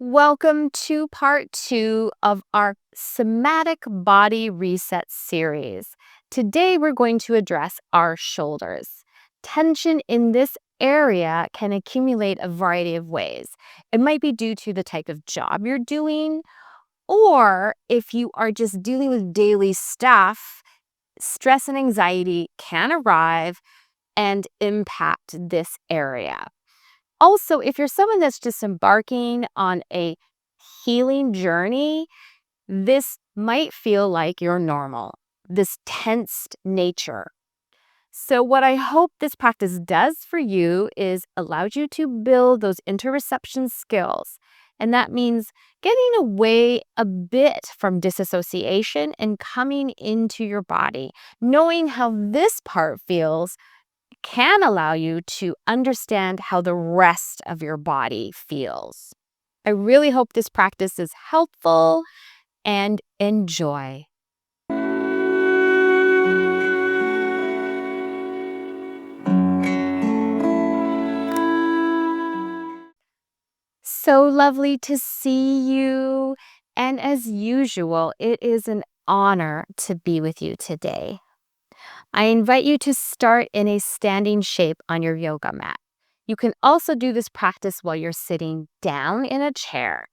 Welcome to part 2 of our Somatic Body Reset series. Today we're going to address our shoulders. Tension in this area can accumulate a variety of ways. It might be due to the type of job you're doing, or if you are just dealing with daily stuff, stress and anxiety can arrive and impact this area. Also, if you're someone that's just embarking on a healing journey, this might feel like your normal, this tensed nature. So, what I hope this practice does for you is allows you to build those interoception skills. And that means getting away a bit from disassociation and coming into your body, knowing how this part feels can allow you to understand how the rest of your body feels. I really hope this practice is helpful and enjoy. So lovely to see you. And as usual, it is an honor to be with you today. I invite you to start in a standing shape on your yoga mat. You can also do this practice while you're sitting down in a chair.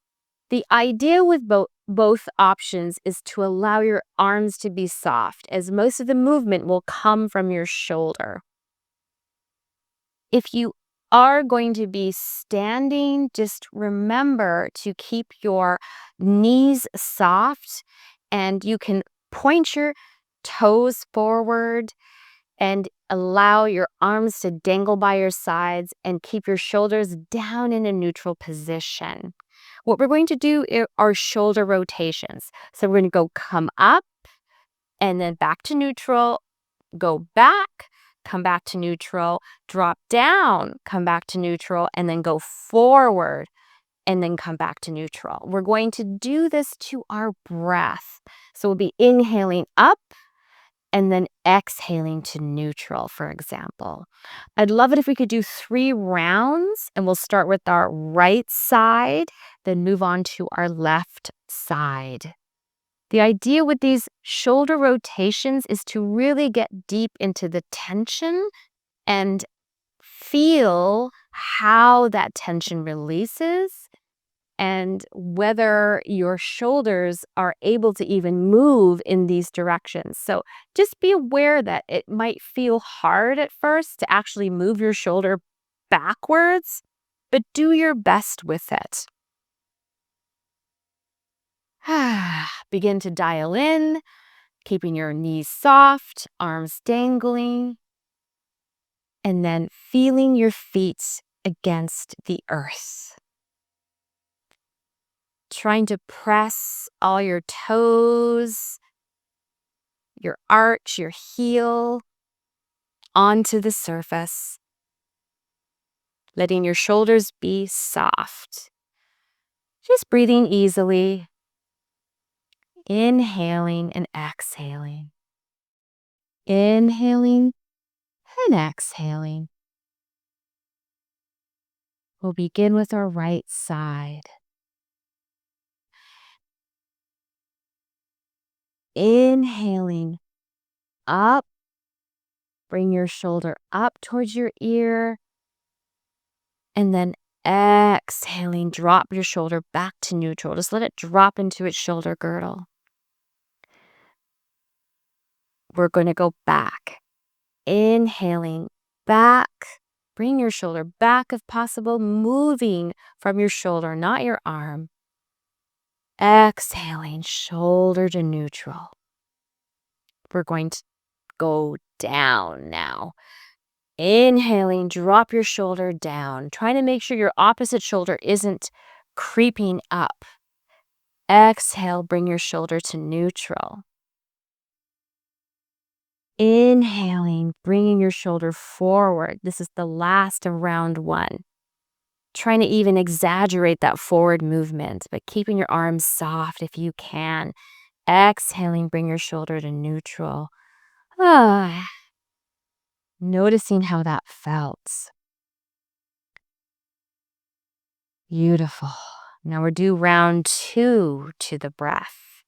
The idea with both options is to allow your arms to be soft, as most of the movement will come from your shoulder. If you are going to be standing, just remember to keep your knees soft, and you can point your toes forward and allow your arms to dangle by your sides and keep your shoulders down in a neutral position. What we're going to do are shoulder rotations. So we're going to come up and then back to neutral, go back, come back to neutral, drop down, come back to neutral, and then go forward and then come back to neutral. We're going to do this to our breath. So we'll be inhaling up and then exhaling to neutral, for example. I'd love it if we could do 3 rounds, and we'll start with our right side, then move on to our left side. The idea with these shoulder rotations is to really get deep into the tension and feel how that tension releases and whether your shoulders are able to even move in these directions. So just be aware that it might feel hard at first to actually move your shoulder backwards, but do your best with it. Begin to dial in, keeping your knees soft, arms dangling, and then feeling your feet against the earth. Trying to press all your toes, your arch, your heel onto the surface, letting your shoulders be soft. Just breathing easily, inhaling and exhaling. Inhaling and exhaling. We'll begin with our right side. Inhaling up, bring your shoulder up towards your ear, and then exhaling, drop your shoulder back to neutral. Just let it drop into its shoulder girdle. We're going to go back. Inhaling back, bring your shoulder back if possible, moving from your shoulder, not your arm. Exhaling, shoulder to neutral. We're going to go down now. Inhaling, drop your shoulder down, trying to make sure your opposite shoulder isn't creeping up. Exhale, bring your shoulder to neutral. Inhaling, bringing your shoulder forward. This is the last of round 1. Trying to even exaggerate that forward movement, but keeping your arms soft if you can. Exhaling, bring your shoulder to neutral. Noticing how that felt. Beautiful. Now we're due round 2 to the breath.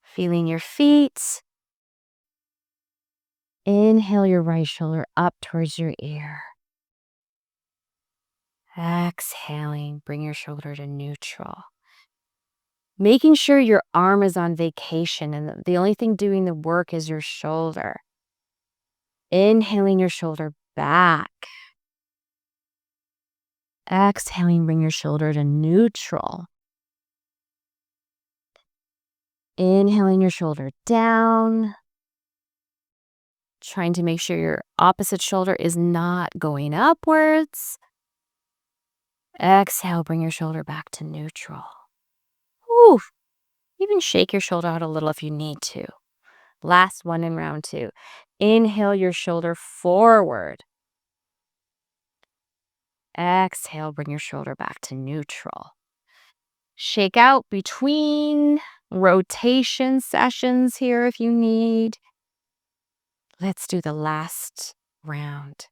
Feeling your feet. Inhale your right shoulder up towards your ear. Exhaling, bring your shoulder to neutral. Making sure your arm is on vacation and the only thing doing the work is your shoulder. Inhaling your shoulder back. Exhaling, bring your shoulder to neutral. Inhaling your shoulder down. Trying to make sure your opposite shoulder is not going upwards. Exhale, bring your shoulder back to neutral. Whew. Even shake your shoulder out a little if you need to. Last one in round 2. Inhale your shoulder forward. Exhale, bring your shoulder back to neutral. Shake out between rotation sessions here if you need. Let's do the last round.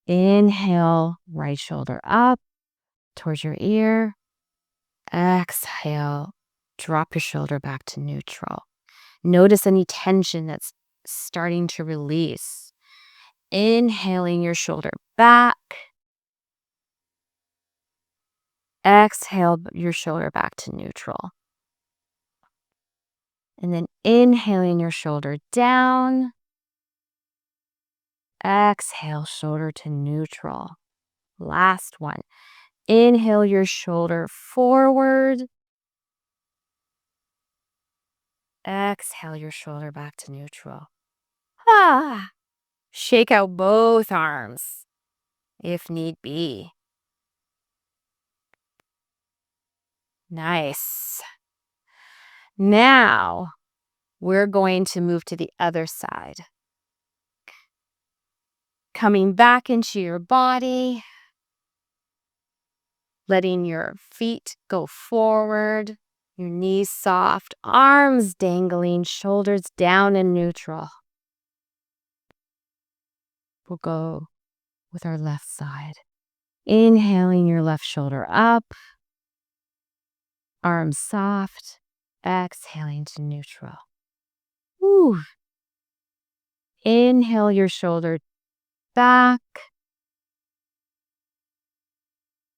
Inhale, right shoulder up towards your ear. Exhale, drop your shoulder back to neutral. Notice any tension that's starting to release. Inhaling your shoulder back. Exhale your shoulder back to neutral. And then inhaling your shoulder down. Exhale, shoulder to neutral. Last one. Inhale your shoulder forward. Exhale your shoulder back to neutral. Shake out both arms if need be. Nice. Now we're going to move to the other side. Coming back into your body. Letting your feet go forward. Your knees soft. Arms dangling. Shoulders down and neutral. We'll go with our left side. Inhaling your left shoulder up. Arms soft. Exhaling to neutral. Whew. Inhale your shoulder back.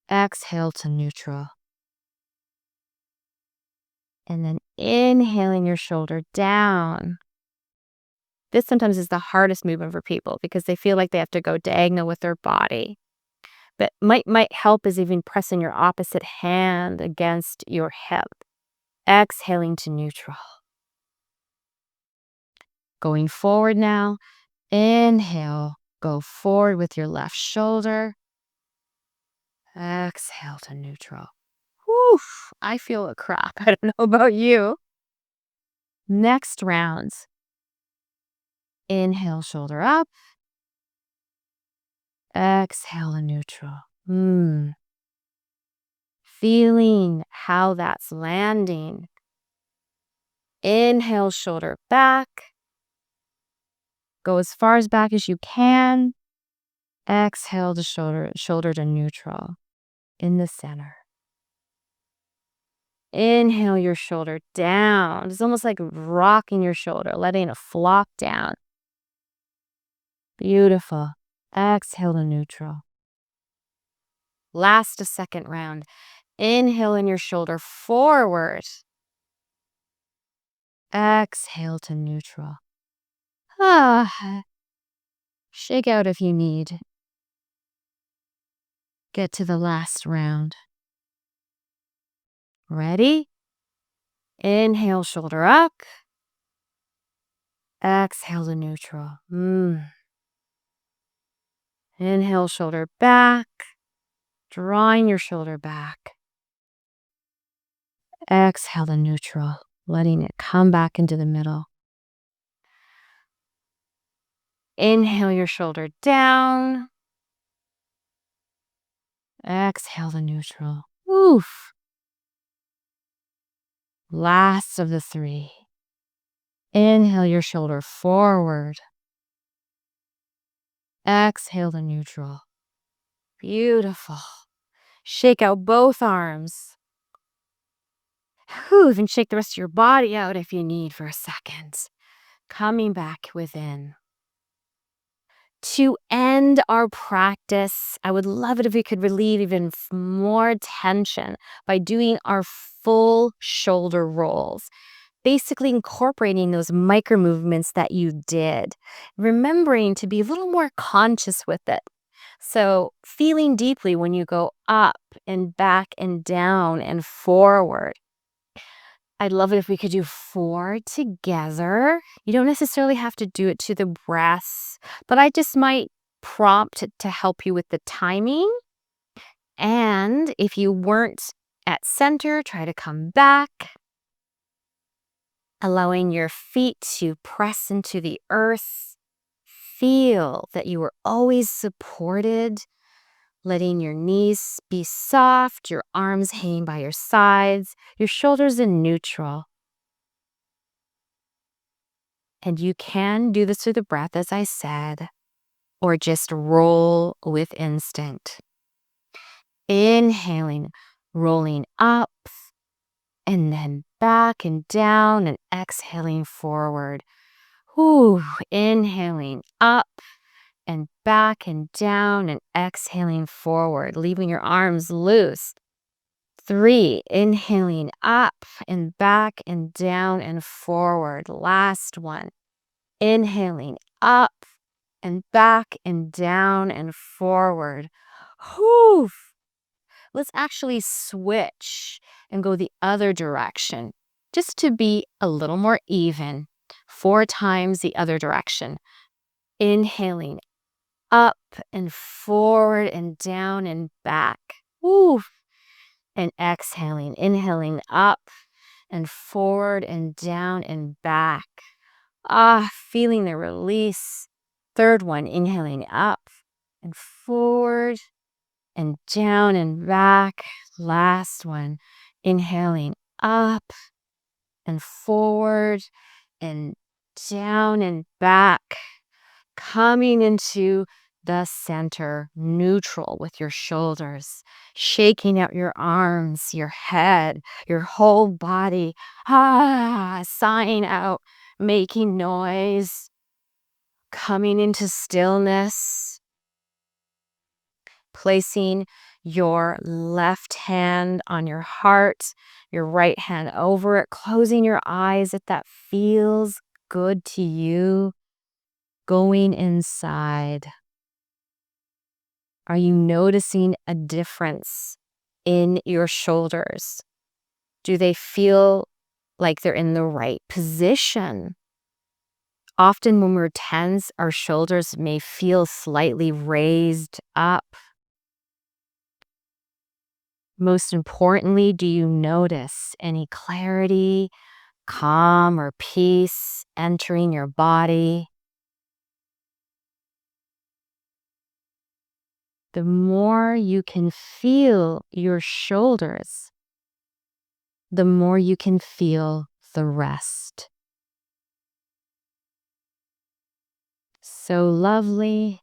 Exhale to neutral. And then inhaling your shoulder down. This sometimes is the hardest movement for people because they feel like they have to go diagonal with their body. But might help is even pressing your opposite hand against your hip. Exhaling to neutral. Going forward now. Inhale. Go forward with your left shoulder. Exhale to neutral. Whew, I feel a crap. I don't know about you. Next round. Inhale, shoulder up. Exhale to neutral. Feeling how that's landing. Inhale, shoulder back. Go as far as back as you can. Exhale to shoulder to neutral in the center. Inhale your shoulder down. It's almost like rocking your shoulder, letting it flop down. Beautiful. Exhale to neutral. Last second round. Inhale in your shoulder forward. Exhale to neutral. Shake out if you need. Get to the last round. Ready? Inhale, shoulder up. Exhale to neutral. Inhale, shoulder back. Drawing your shoulder back. Exhale to neutral. Letting it come back into the middle. Inhale your shoulder down. Exhale to neutral. Oof. Last of the 3. Inhale your shoulder forward. Exhale to neutral. Beautiful. Shake out both arms. Whew, even shake the rest of your body out if you need for a second. Coming back within. To end our practice, I would love it if we could relieve even more tension by doing our full shoulder rolls. Basically incorporating those micro movements that you did, remembering to be a little more conscious with it. So feeling deeply when you go up and back and down and forward. I'd love it if we could do 4 together. You don't necessarily have to do it to the breath, but I just might prompt to help you with the timing. And if you weren't at center, try to come back, allowing your feet to press into the earth. Feel that you are always supported, letting your knees be soft, your arms hanging by your sides, your shoulders in neutral. And you can do this through the breath, as I said, or just roll with instinct. Inhaling, rolling up, and then back and down, and exhaling forward. Ooh, inhaling up and back and down, and exhaling forward, leaving your arms loose. 3, inhaling up and back and down and forward. Last one. Inhaling up and back and down and forward. Whew. Let's actually switch and go the other direction just to be a little more even. 4 times the other direction. Inhaling up and forward and down and back. Woo. And exhaling, inhaling up and forward and down and back. Feeling the release. 3rd one, inhaling up and forward and down and back. Last one, inhaling up and forward and down and back. Coming into the center, neutral with your shoulders, shaking out your arms, your head, your whole body. Sighing out, making noise, coming into stillness, placing your left hand on your heart, your right hand over it, closing your eyes if that feels good to you, going inside. Are you noticing a difference in your shoulders? Do they feel like they're in the right position? Often when we're tense, our shoulders may feel slightly raised up. Most importantly, do you notice any clarity, calm, or peace entering your body? The more you can feel your shoulders, the more you can feel the rest. So lovely.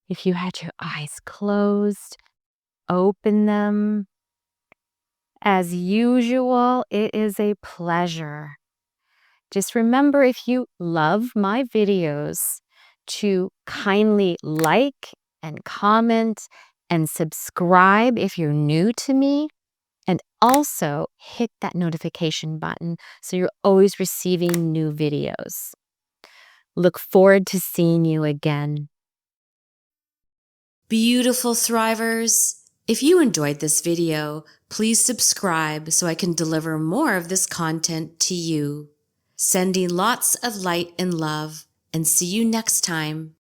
If you had your eyes closed, open them. As usual, it is a pleasure. Just remember, if you love my videos, to kindly like and comment and subscribe if you're new to me. And also hit that notification button so you're always receiving new videos. Look forward to seeing you again. Beautiful Thrivers! If you enjoyed this video, please subscribe so I can deliver more of this content to you. Sending lots of light and love, and see you next time.